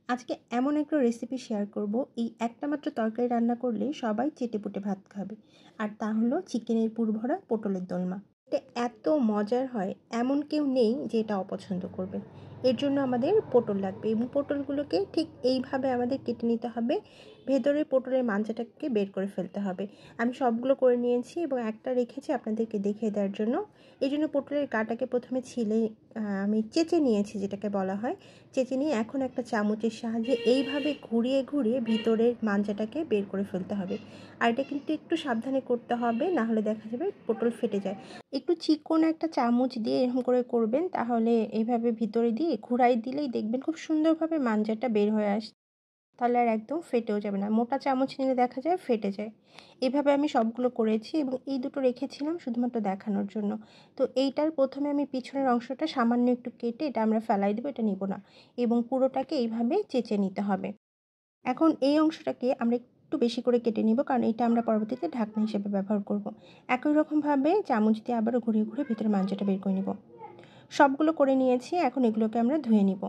আজকে এমন একটা রেসিপি শেয়ার করব, এই একটা মাত্র তরকারি রান্না করলে সবাই চেটেপুটে ভাত খাবে। আর তা হলো চিকেনের পুরভরা পটলের দোলমা। এটা এত মজার হয়, এমন কেউ নেই যে এটা অপছন্দ করবে। এর জন্য আমাদের পটল লাগবে এবং পটলগুলোকে ঠিক এইভাবে আমাদের কেটে নিতে হবে। ভেতরের পটলের মাঞ্জাটাকে বের করে ফেলতে হবে। আমি সবগুলো করে নিয়েছি এবং একটা রেখেছি আপনাদেরকে দেখিয়ে দেওয়ার জন্য। এই জন্য পটলের গাটাকে প্রথমে ছিলে আমি চেঁচে নিয়েছি, যেটাকে বলা হয়। চেঁচে নিয়ে এখন একটা চামচের সাহায্যে এইভাবে ঘুরিয়ে ঘুরিয়ে ভিতরের মাঞ্জাটাকে বের করে ফেলতে হবে। আর এটা কিন্তু একটু সাবধানে করতে হবে, না হলে দেখা যাবে পটল ফেটে যায়। একটু চিকন একটা চামচ দিয়ে এরকম করে করবেন, তাহলে এইভাবে ভিতরে দিয়ে ঘুরাই দিলেই দেখবেন খুব সুন্দরভাবে মাঞ্জাটা বের হয়ে আসে। তাহলে আর একদম ফেটেও যাবে না। মোটা চামচ নিলে দেখা যায় ফেটে যায়। এভাবে আমি সবগুলো করেছি এবং এই দুটো রেখেছিলাম শুধুমাত্র দেখানোর জন্য। তো এইটার প্রথমে আমি পিছনের অংশটা সামান্য একটু কেটে এটা আমরা ফেলাই দেবো, এটা নিব না। এবং পুরোটাকে এইভাবে চেঁচে নিতে হবে। এখন এই অংশটাকে আমরা একটু বেশি করে কেটে নিব, কারণ এটা আমরা পরবর্তীতে ঢাকনা হিসেবে ব্যবহার করব। একই রকমভাবে চামচ দিয়ে আবারও ঘুরিয়ে ঘুরিয়ে ভিতরে মাঞ্জাটা বের করে নিব। সবগুলো করে নিয়েছি, এখন এগুলোকে আমরা ধুয়ে নিব।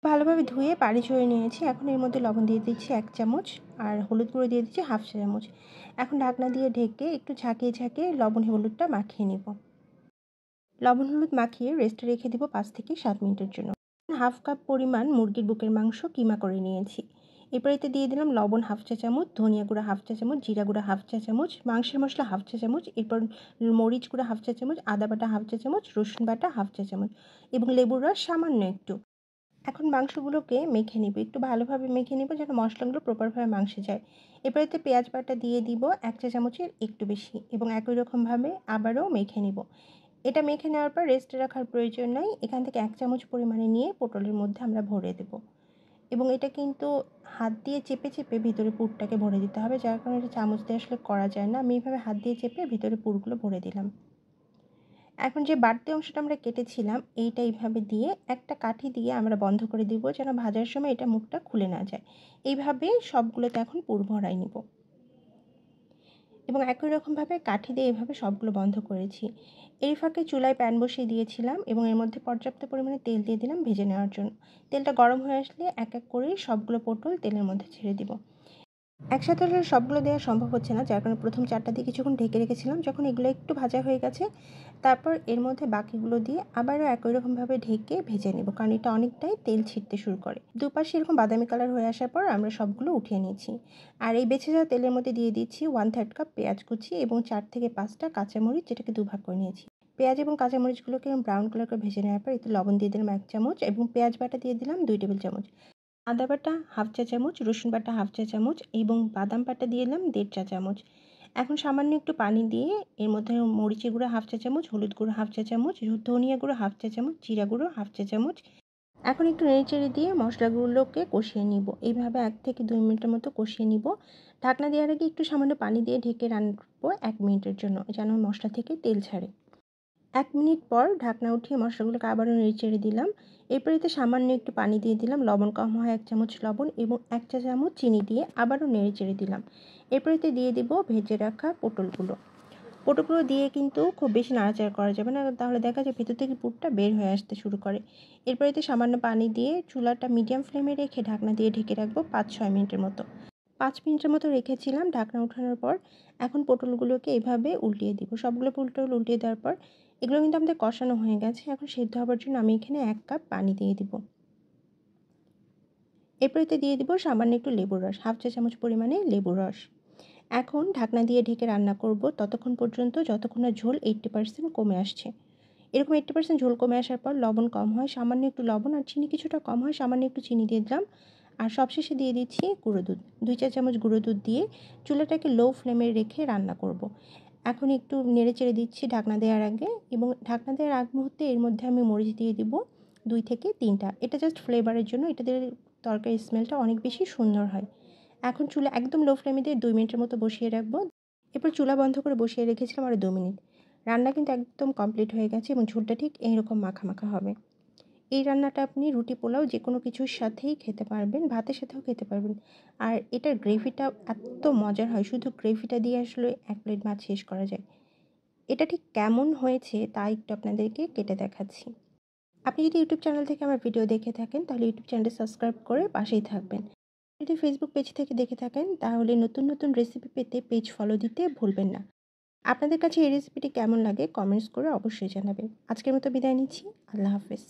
ভালোভাবে ধুয়ে পানি ঝরিয়ে নিয়েছি। এখন এর মধ্যে লবণ দিয়ে দিচ্ছি 1 চামচ আর হলুদ গুঁড়ো দিয়ে দিচ্ছি 1/2 চা চামচ। এখন ঢাকনা দিয়ে ঢেকে একটু ঝাঁকিয়ে ঝাঁকিয়ে লবণ হলুদটা মাখিয়ে নিব। লবণ হলুদ মাখিয়ে রেস্টে রেখে দিব 5 থেকে 7 মিনিটের জন্য। 1/2 কাপ পরিমাণ মুরগির বুকের মাংস কিমা করে নিয়েছি। এরপর এতে দিয়ে দিলাম লবণ 1/2 চা চামচ, ধনিয়া গুঁড়া 1/2 চা চামচ, জিরা গুঁড়া 1/2 চা চামচ, মাংসের মশলা 1/2 চা চামচ, এরপর মরিচ গুঁড়া 1/2 চা চামচ, আদা বাটা 1/2 চা চামচ, রসুন বাটা 1/2 চা চামচ এবং লেবুর রস সামান্য একটু। এখন মাংসগুলোকে মেখে নিব, একটু ভালোভাবে মেখে নিব যেন মশলাগুলো প্রপারভাবে মাংসে যায়। এরপর এতে পেঁয়াজ বাটা দিয়ে দিব 1 চা চামচের একটু বেশি এবং একই রকমভাবে আবারও মেখে নিব। এটা মেখে নেওয়ার পর রেস্টে রাখার প্রয়োজন নাই। এখান থেকে 1 চামচ পরিমাণে নিয়ে পটলের মধ্যে আমরা ভরে দেব এবং এটা কিন্তু হাত দিয়ে চেপে চেপে ভিতরে পুরটাকে ভরে দিতে হবে, যার কারণে এটা চামচ দিয়ে আসলে করা যায় না। আমি এইভাবে হাত দিয়ে চেপে ভিতরে পুরগুলো ভরে দিলাম। এখন যে বাড়তি অংশটা আমরা কেটেছিলাম এইটা এইভাবে দিয়ে একটা কাঠি দিয়ে আমরা বন্ধ করে দিব, যেন ভাজার সময় এটা মুখটা খুলে না যায়। এইভাবে সবগুলোতে এখন পুর ভরাই নিব এবং একই রকমভাবে কাঠি দিয়ে এভাবে সবগুলো বন্ধ করেছি। এই ফাঁকে চুলায় প্যান বসিয়ে দিয়েছিলাম এবং এর মধ্যে পর্যাপ্ত পরিমাণে তেল দিয়ে দিলাম ভেজে নেওয়ার জন্য। তেলটা গরম হয়ে আসলে এক এক করে সবগুলো পটল তেলের মধ্যে ছেড়ে দিব। একসাথে হলে সবগুলো দেওয়া সম্ভব হচ্ছে না, যার কারণে প্রথম 4টা দিয়ে কিছুক্ষণ ঢেকে রেখেছিলাম। যখন এগুলো একটু ভাজা হয়ে গেছে, তারপর এর মধ্যে বাকিগুলো দিয়ে আবারও একই রকমভাবে ঢেকে ভেজে নেব, কারণ এটা অনেকটাই তেল ছিটতে শুরু করে। দুপাশে এরকম বাদামি কালার হয়ে আসার পর আমরা সবগুলো উঠিয়ে নিয়েছি। আর এই বেঁচে যাওয়া তেলের মধ্যে দিয়ে দিচ্ছি 1/3 কাপ পেঁয়াজ কুচি এবং 4 থেকে 5টা কাঁচামরিচ, যেটাকে দুভাগ করে নিয়েছি। পেঁয়াজ এবং কাঁচামরিচগুলোকে ব্রাউন কালার করে ভেজে নেওয়ার পর এতে লবণ দিয়ে দিলাম 1 চামচ এবং পেঁয়াজ বাটা দিয়ে দিলাম 2 টেবিল চামচ। আদা বাটা 1/2 চা চামচ, রসুন বাটা 1/2 চা চামচ এবং বাদাম বাটা দিয়ে দিলাম 1.5 চা চামচ। এখন সামান্য একটু পানি দিয়ে এর মধ্যে মরিচের গুঁড়ো 1/2 চা চামচ, হলুদ গুঁড়ো 1/2 চা চামচ, ধনিয়া গুঁড়ো 1/2 চা চামচ, জিরা গুঁড়ো 1/2 চা চামচ। এখন একটু নেড়েচেড়ে দিয়ে মশলাগুলোকে কষিয়ে নিব। এইভাবে 1 থেকে 2 মিনিটের মতো কষিয়ে নিব। ঢাকনা দেওয়ার আগে একটু সামান্য পানি দিয়ে ঢেকে রাখবো 1 মিনিটের জন্য, যেন মশলা থেকে তেল ছাড়ে। 1 মিনিট পর ঢাকনা উঠিয়ে মশলাগুলোকে আবারও নেড়েচেড়ে দিলাম। এরপর এতে সামান্য একটু পানি দিয়ে দিলাম, লবণ কম হয় 1 চামচ লবণ এবং 1 চা চামচ চিনি দিয়ে আবারও নেড়েচেড়ে দিলাম। এরপর এতে দিয়ে দেব ভেজে রাখা পটলগুলো। পটলগুলো দিয়ে কিন্তু খুব বেশি নাড়াচাড়া করা যাবে না, তাহলে দেখা যায় ভেতর থেকে পুরটা বের হয়ে আসতে শুরু করে। এরপর এতে সামান্য পানি দিয়ে চুলাটা মিডিয়াম ফ্লেমে রেখে ঢাকনা দিয়ে ঢেকে রাখবো 5-6 মিনিটের মতো। 5 মিনিটের মতো রেখেছিলাম ঢাকনা ওঠানোর পর। এখন পটলগুলোকে এভাবে উল্টিয়ে দিব। সবগুলো পটল উল্টিয়ে দেওয়ার পর এগুলো কিন্তু আমাদের কষানো হয়ে গেছে। এখন সেদ্ধ হবার জন্য আমি এখানে 1 কাপ পানি দিয়ে দিব। এরপর এতে দিয়ে দিব সামান্য একটু লেবুর রস, 1/2 চা চামচ পরিমাণে লেবুর রস। এখন ঢাকনা দিয়ে ঢেকে রান্না করব ততক্ষণ পর্যন্ত যতক্ষণ না ঝোল 80% কমে আসছে। এরকম 80% ঝোল কমে আসার পর লবণ কম হয় সামান্য একটু লবণ আর চিনি কিছুটা কম হয় সামান্য একটু চিনি দিয়ে দিলাম। আর সবশেষে দিয়ে দিচ্ছি গুঁড়ো দুধ, 2 চা চামচ গুঁড়ো দুধ দিয়ে চুলাটাকে লো ফ্লেমে রেখে রান্না করব। এখন একটু নেড়েচেড়ে দিচ্ছি ঢাকনা দেওয়ার আগে এবং ঢাকনা দেওয়ার আগ মুহূর্তে এর মধ্যে আমি মরিচ দিয়ে দিব 2 থেকে 3টা। এটা জাস্ট ফ্লেভারের জন্য, এটা দিলে তরকারির স্মেলটা অনেক বেশি সুন্দর হয়। এখন চুলা একদম লো ফ্লেমে দিয়ে 2 মিনিটের মতো বসিয়ে রাখবো। এরপর চুলা বন্ধ করে বসিয়ে রেখেছিলাম আরও 2 মিনিট। রান্না কিন্তু একদম কমপ্লিট হয়ে গেছে এবং ঝোলটা ঠিক এইরকম মাখা মাখা হবে। এই রান্নাটা আপনি রুটি পোলাও যেকোনো কিছুর সাথেই খেতে পারবেন, ভাতের সাথেও খেতে পারবেন। আর এটার গ্রেভিটা এত মজার হয়, শুধু গ্রেভিটা দিয়ে আসলে 1 প্লেট ভাত শেষ করা যায়। এটা ঠিক কেমন হয়েছে তা একটু আপনাদেরকে কেটে দেখাচ্ছি। আপনি যদি ইউটিউব চ্যানেল থেকে আমার ভিডিও দেখে থাকেন তাহলে ইউটিউব চ্যানেলটি সাবস্ক্রাইব করে পাশেই থাকবেন। যদি ফেসবুক পেজ থেকে দেখে থাকেন তাহলে নতুন নতুন রেসিপি পেতে পেজ ফলো দিতে ভুলবেন না। আপনাদের কাছে এই রেসিপিটি কেমন লাগে কমেন্টস করে অবশ্যই জানাবেন। আজকের মতো বিদায় নিচ্ছি। আল্লাহ হাফেজ।